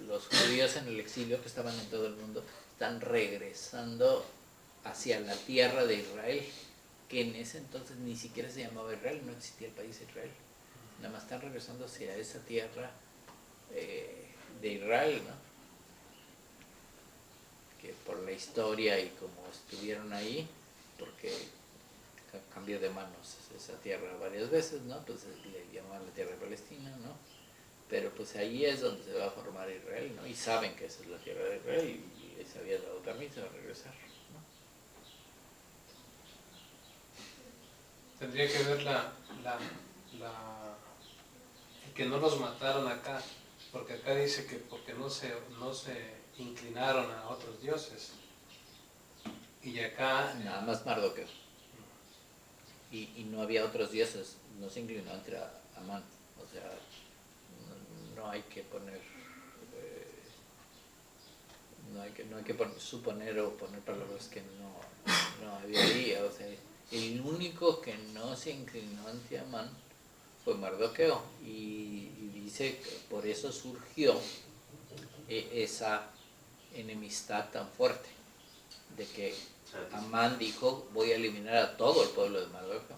Los judíos en el exilio que estaban en todo el mundo están regresando hacia la tierra de Israel, que en ese entonces ni siquiera se llamaba Israel, no existía el país Israel. Nada más están regresando hacia esa tierra de Israel, ¿no? Que por la historia y como estuvieron ahí, porque cambió de manos esa tierra varias veces, ¿no? Pues le llamaban la tierra de Palestina, ¿no? Pero pues ahí es donde se va a formar Israel, ¿no? Y saben que esa es la tierra de Israel y les había dado permiso de regresar, ¿no? Tendría que ver que no los mataron acá, porque acá dice que porque no se inclinaron a otros dioses. Y acá... Nada más Mardoqueo. Y no había otros dioses, no se inclinó ante Amán. O sea, no hay que poner... no hay que suponer o poner palabras que no había ahí. O sea, el único que no se inclinó ante Amán fue Mardoqueo. Y dice que por eso surgió esa enemistad tan fuerte, de que Amán dijo, voy a eliminar a todo el pueblo de Mardoqueo.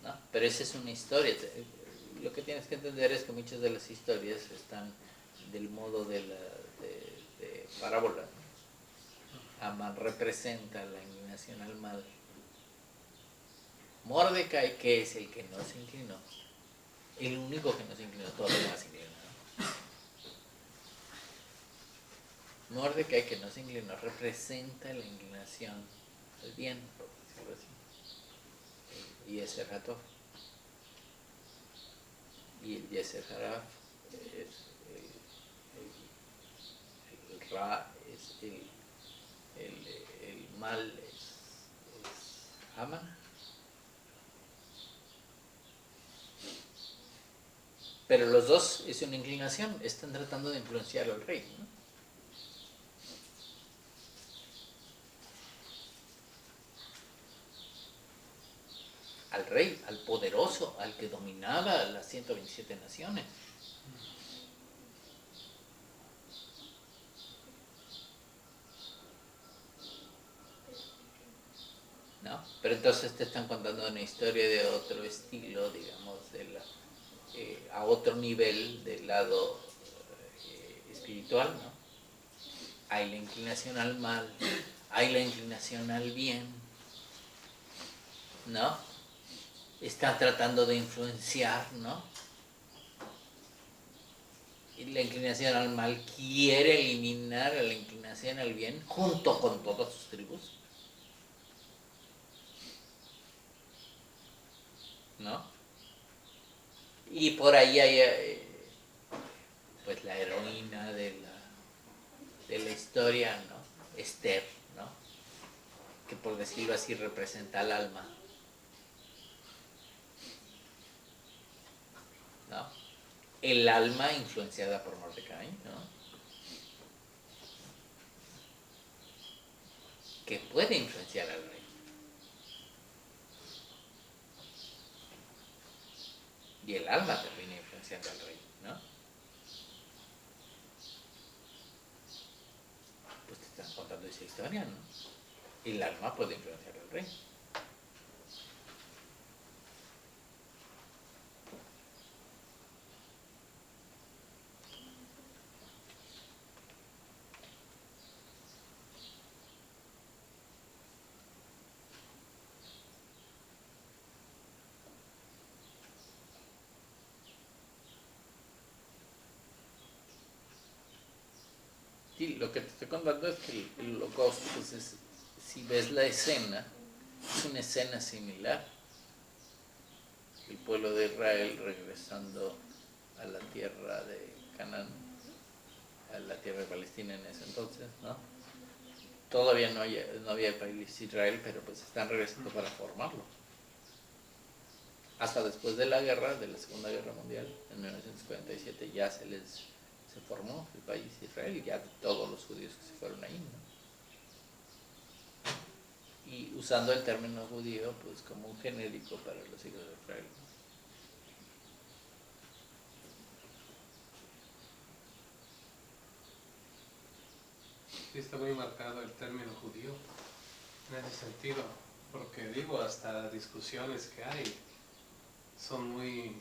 ¿No? Pero esa es una historia. Lo que tienes que entender es que muchas de las historias están del modo de parábola, ¿no? Amán representa la inclinación al mal. Mordecai, que es el que no se inclinó, el único que no se inclinó, todo lo demás se inclinó. Mordecai, que no se inclinó, representa la inclinación al bien, por decirlo así. Y ese Ratov. Y el Yeser Haraf es el Ra, es el mal, es Haman. Pero los dos es una inclinación, están tratando de influenciar al rey, ¿no? Al rey, al poderoso, al que dominaba las 127 naciones. ¿No? Pero entonces te están contando una historia de otro estilo, digamos, a otro nivel del lado espiritual, ¿no? Hay la inclinación al mal, hay la inclinación al bien, ¿no? Está tratando de influenciar, ¿no? Y la inclinación al mal quiere eliminar a la inclinación al bien junto con todas sus tribus. ¿no? Y por ahí hay pues la heroína de la historia, ¿no? Esther, ¿no? Que por decirlo así representa al alma, ¿no? El alma influenciada por Mordecai, ¿no? Que puede influenciar al rey. Y el alma termina influenciando al rey, ¿no? Pues te están contando esa historia, ¿no? El alma puede influenciar al rey. Sí, lo que te estoy contando es que el holocausto, pues es, si ves la escena, es una escena similar. El pueblo de Israel regresando a la tierra de Canaán, a la tierra de Palestina en ese entonces, ¿no? Todavía no había el país Israel, pero pues están regresando para formarlo. Hasta después de la guerra, de la Segunda Guerra Mundial, en 1947, ya se formó el país Israel, ya todos los judíos que se fueron ahí, ¿no? Y usando el término judío pues como un genérico para los hijos de Israel. Sí, está muy marcado el término judío en ese sentido, porque digo, hasta discusiones que hay son muy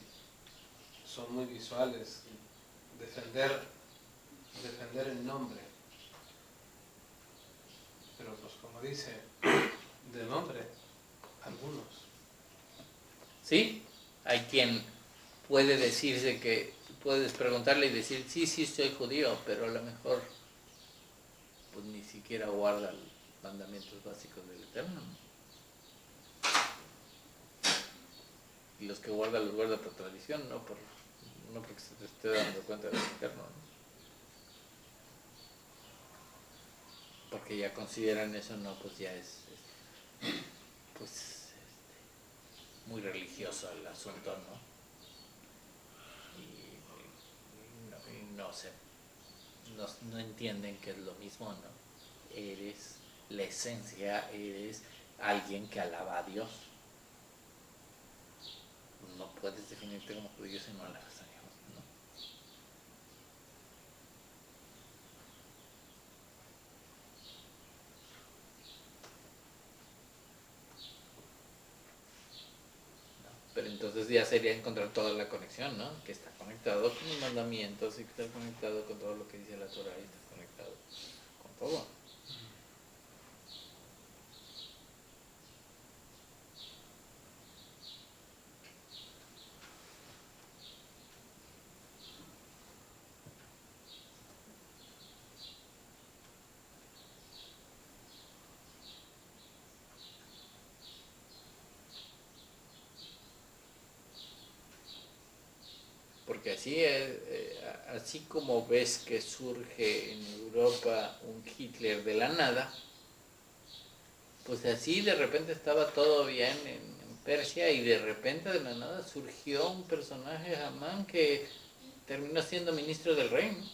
visuales. Defender el nombre, pero pues como dice, de nombre, algunos. Sí, hay quien puede decirse que, puedes preguntarle y decir, sí, sí, soy judío, pero a lo mejor pues ni siquiera guarda los mandamientos básicos del Eterno, ¿no? Y los que guarda los guarda por tradición, no porque se te esté dando cuenta del Eterno, ¿no? Porque ya consideran eso, no, pues ya es pues muy religioso el asunto, ¿no? Y no sé, no entienden que es lo mismo, ¿no? Eres la esencia, eres alguien que alaba a Dios. No puedes definirte como judío si no alabas a Dios, ¿no? Pero entonces ya sería encontrar toda la conexión, ¿no? Que está conectado con los mandamientos y que está conectado con todo lo que dice la Torah y está conectado con todo. Porque así como ves que surge en Europa un Hitler de la nada, pues así de repente estaba todo bien en Persia y de repente de la nada surgió un personaje, Hamán, que terminó siendo ministro del rey, ¿no?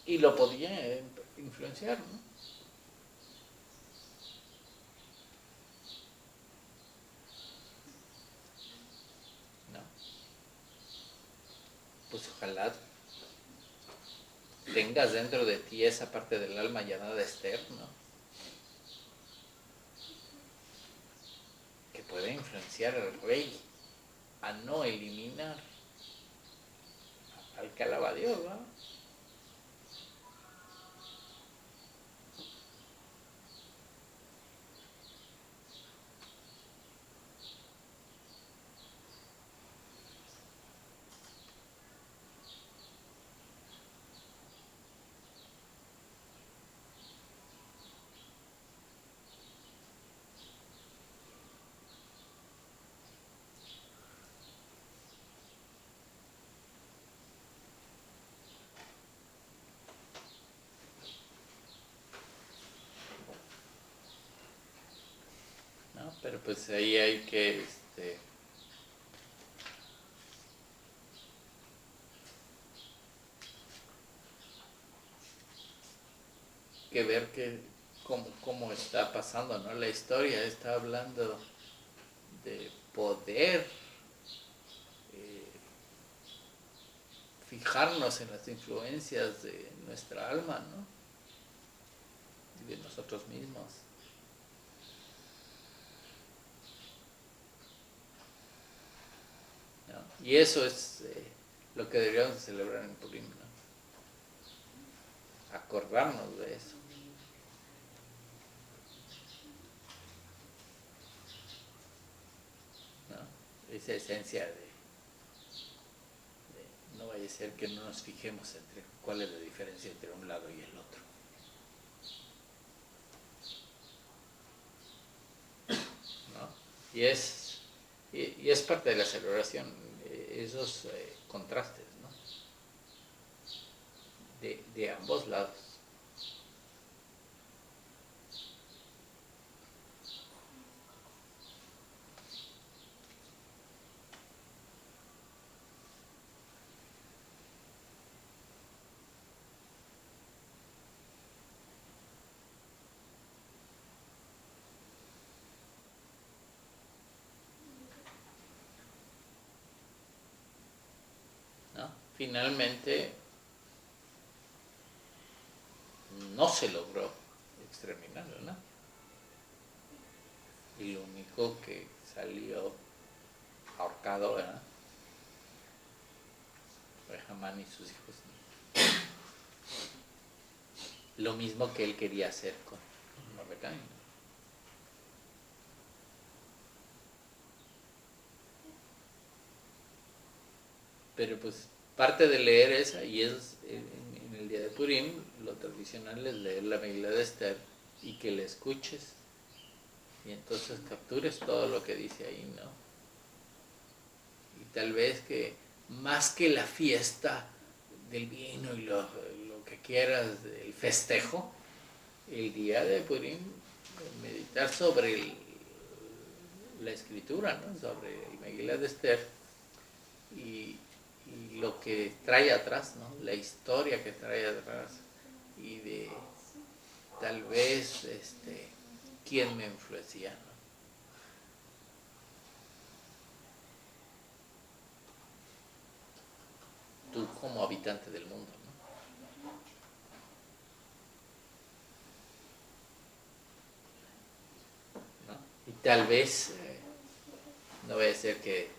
Y lo podía influenciar, ¿no? ¿No? Pues ojalá tengas dentro de ti esa parte del alma llamada Esther, ¿no? Que puede influenciar al rey a no eliminar al que alaba a Dios, ¿no? Pero pues ahí hay que ver cómo está pasando, ¿no? La historia está hablando de poder fijarnos en las influencias de nuestra alma, ¿no? Y de nosotros mismos. ¿No? Y eso es lo que deberíamos celebrar en Purim, ¿no? Acordarnos de eso. ¿No? Esa esencia de no vaya a ser que no nos fijemos entre cuál es la diferencia entre un lado y el otro. ¿No? Y es parte de la celebración, esos contrastes, ¿no? De ambos lados. ¿No? Finalmente no se logró exterminarlo, ¿no? Y lo único que salió ahorcado, ¿verdad? Fue Hamán y sus hijos. Lo mismo que él quería hacer con Mordecai. Pero pues parte de leer esa, y es en el día de Purim, lo tradicional es leer la Megilá de Esther y que la escuches. Y entonces captures todo lo que dice ahí, ¿no? Y tal vez que más que la fiesta del vino y lo que quieras, el festejo, el día de Purim, meditar sobre la escritura, ¿no? Sobre el Megilá de Esther y lo que trae atrás, ¿no? La historia que trae atrás y de tal vez quién me influencia, ¿no? Tú como habitante del mundo, ¿no? Y tal vez no vaya a ser que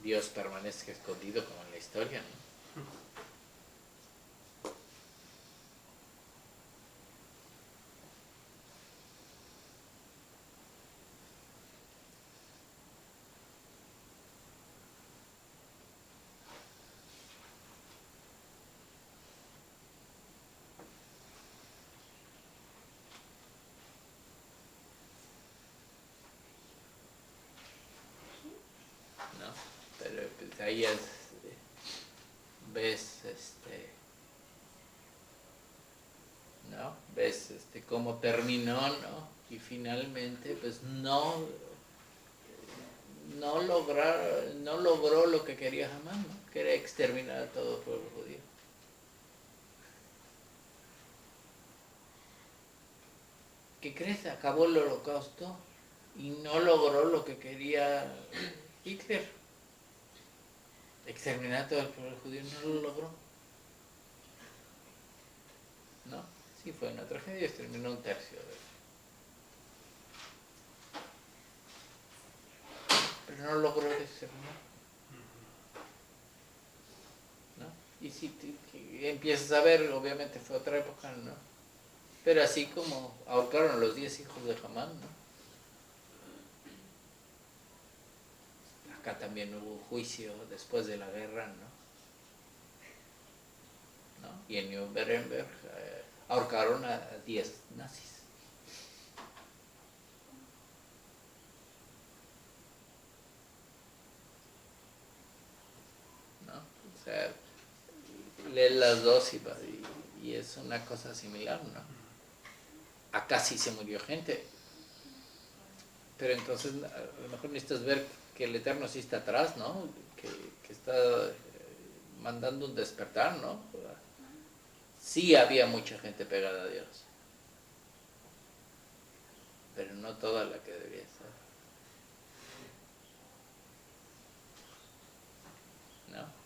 Dios permanezca escondido como en la historia, ¿no? ¿No? Pero pues, ahí ves ¿no? Ves cómo terminó, ¿no? Y finalmente pues no logró lo que quería jamás, ¿no? Que era exterminar a todo el pueblo judío. ¿Qué crees? Acabó el holocausto y no logró lo que quería Hitler. Exterminar a todo el pueblo judío, no lo logró. ¿No? Sí, fue una tragedia, exterminó un tercio de él. Pero no logró exterminar. ¿No? Y si empiezas a ver, obviamente fue otra época, ¿no? Pero así como ahorcaron a los 10 hijos de Hamán, ¿no? Acá también hubo juicio después de la guerra, ¿no? Y en Nuremberg ahorcaron a 10 nazis. ¿No? O sea, lee las dos y es una cosa similar, ¿no? Acá sí se murió gente, pero entonces a lo mejor necesitas ver que el Eterno sí está atrás, ¿no? Que está mandando un despertar, ¿no? Sí había mucha gente pegada a Dios, pero no toda la que debería ser, ¿no?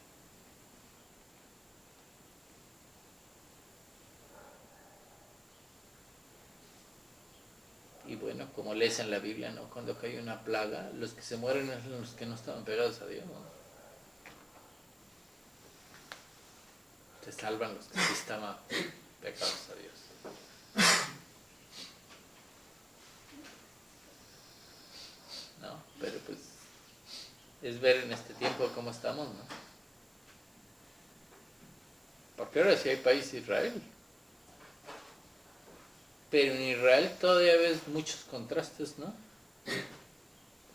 Y bueno, como lees en la Biblia, ¿no? Cuando cae una plaga, los que se mueren son los que no estaban pegados a Dios, ¿no? Se salvan los que sí estaban pegados a Dios, ¿no? Pero pues es ver en este tiempo cómo estamos, ¿no? Porque ahora sí hay país Israel, pero en Israel todavía ves muchos contrastes, ¿no?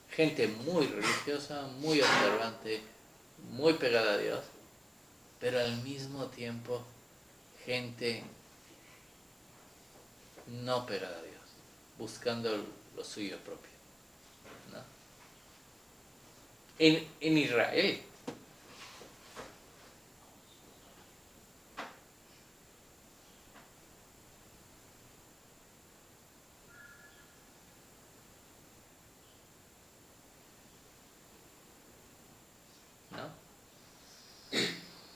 Gente muy religiosa, muy observante, muy pegada a Dios, pero al mismo tiempo gente no pegada a Dios, buscando lo suyo propio, ¿no? En Israel, ¿no?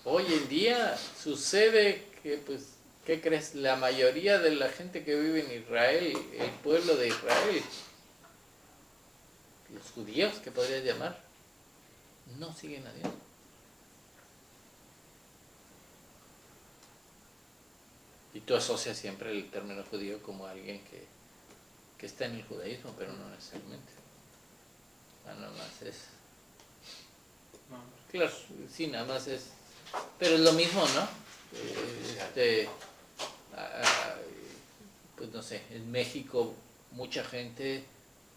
Hoy en día sucede que, pues, ¿qué crees? La mayoría de la gente que vive en Israel, el pueblo de Israel, los judíos que podrías llamar, no siguen a Dios. Y tú asocias siempre el término judío como alguien que está en el judaísmo, pero no necesariamente. Nada más es... Claro, sí, nada más es... Pero es lo mismo, ¿no? Pues no sé, en México mucha gente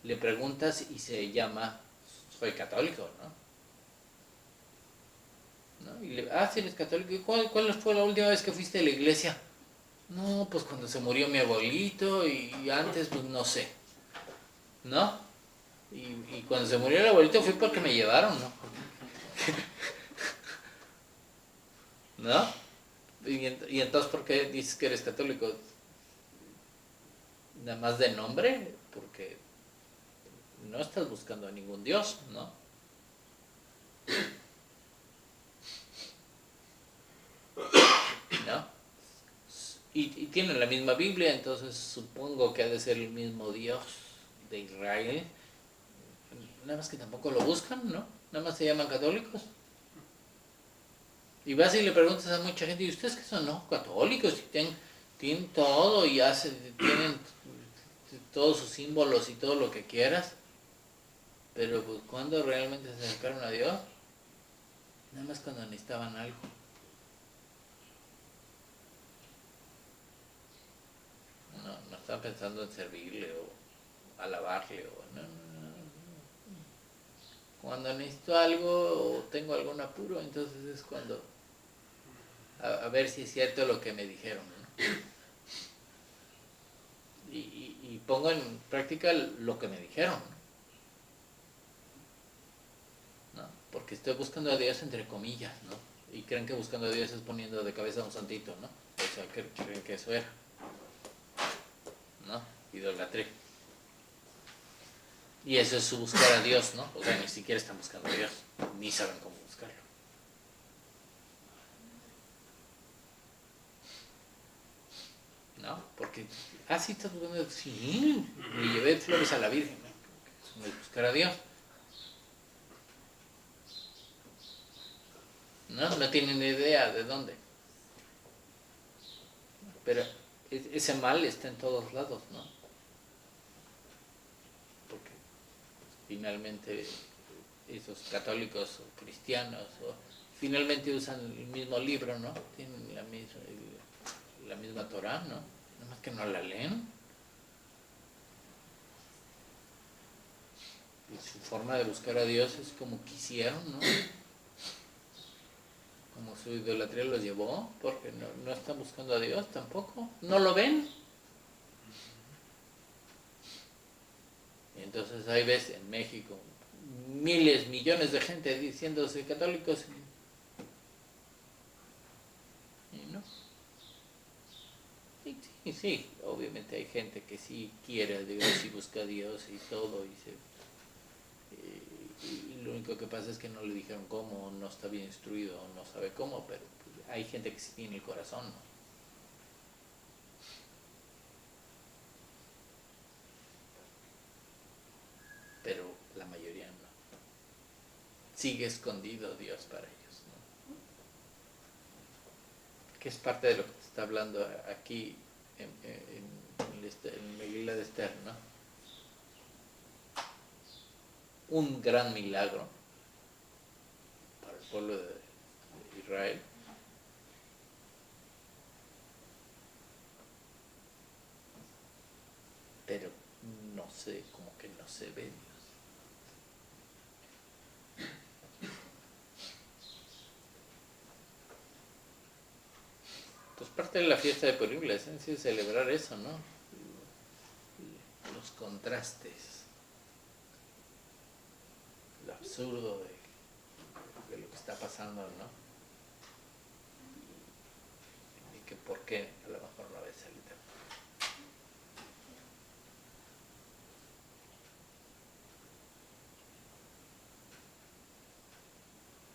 le preguntas y se llama, soy católico, ¿no? ¿No? Y si eres católico, ¿y cuál fue la última vez que fuiste a la iglesia? No, pues cuando se murió mi abuelito y antes, pues no sé, ¿no? Y cuando se murió el abuelito fue porque me llevaron, ¿no? ¿No? Y entonces, ¿por qué dices que eres católico? Nada más de nombre, porque no estás buscando a ningún Dios, ¿no? ¿No? Y tienen la misma Biblia, entonces supongo que ha de ser el mismo Dios de Israel. Nada más que tampoco lo buscan, ¿no? Nada más se llaman católicos. Y vas y le preguntas a mucha gente, ¿y ustedes qué son? No, católicos, y tienen todo y tienen todos sus símbolos y todo lo que quieras. Pero pues cuando realmente se acercaron a Dios, nada más cuando necesitaban algo. No estaban pensando en servirle o alabarle o no. Cuando necesito algo o tengo algún apuro, entonces es cuando a ver si es cierto lo que me dijeron, ¿no? Y pongo en práctica lo que me dijeron, ¿no? Porque estoy buscando a Dios entre comillas, ¿no? Y creen que buscando a Dios es poniendo de cabeza a un santito, ¿no? O sea, creen que eso era, ¿no? Idolatría. Y eso es su buscar a Dios, ¿no? O sea, ni siquiera están buscando a Dios, ni saben cómo buscarlo. ¿No? Porque, sí, estás buscando a Dios. Sí, le llevé flores a la Virgen, ¿no? Eso no es buscar a Dios. No tienen idea de dónde. Pero ese mal está en todos lados, ¿no? Porque finalmente esos católicos o cristianos finalmente usan el mismo libro, ¿no? Tienen la misma Torah, ¿no? Nada más que no la leen. Y su forma de buscar a Dios es como quisieron, ¿no? Como su idolatría los llevó, porque no están buscando a Dios tampoco, no lo ven. Y entonces entonces hay veces en México miles, millones de gente diciéndose católicos y no. Y sí, obviamente hay gente que sí quiere a Dios y busca a Dios y todo, y lo único que pasa es que no le dijeron cómo, no está bien instruido, no sabe cómo, pero pues, hay gente que sí tiene el corazón, ¿no? Pero la mayoría no. Sigue escondido Dios para ellos, ¿no? Que es parte de lo que se está hablando aquí en Megilá de Esther, ¿no? Un gran milagro para el pueblo de Israel, pero no sé, como que no se ve Dios. Pues parte de la fiesta de Purim, la esencia es celebrar eso, ¿no? Los contrastes, lo absurdo de lo que está pasando, ¿no? Y que por qué a lo mejor no ves el Eterno.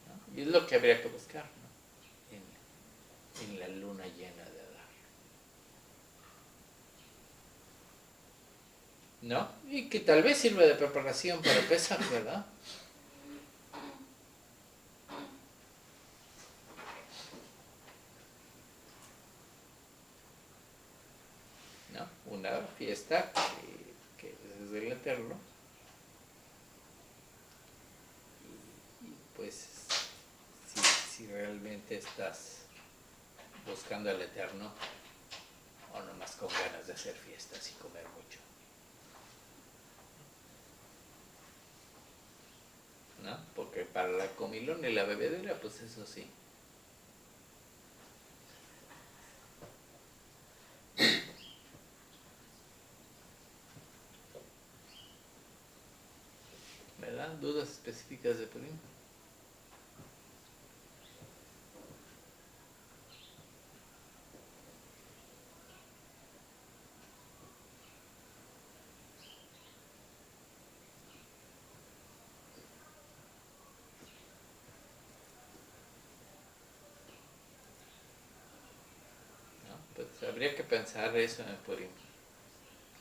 ¿No? Y es lo que habría que buscar, ¿no? En la luna llena de Adar, ¿no? Y que tal vez sirve de preparación para Pesach, ¿verdad? ¿No? Una fiesta que es del Eterno. Y pues si realmente estás buscando al Eterno o nomás con ganas de hacer fiestas y comer mucho, ¿no? Porque para la comilón y la bebedera, pues eso sí. ¿Verdad? ¿Dudas específicas de Purim? ¿No? Pues habría que pensar eso en el Purim.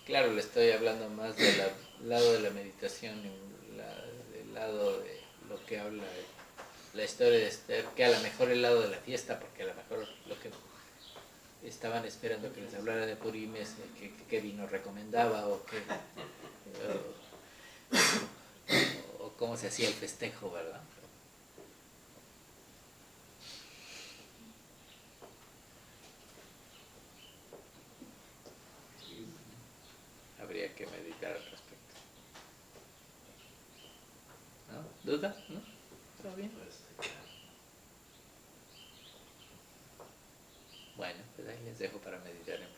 Claro, le estoy hablando más del lado de la meditación, del lado de lo que habla la historia de Esther, que a lo mejor el lado de la fiesta, porque a lo mejor lo que estaban esperando que les hablara de Purim es qué vino recomendaba o cómo se hacía el festejo, ¿verdad? Habría que meditar al respecto. ¿No? ¿Dudas? ¿No? ¿Todo bien? Bueno, pues ahí les dejo para meditar en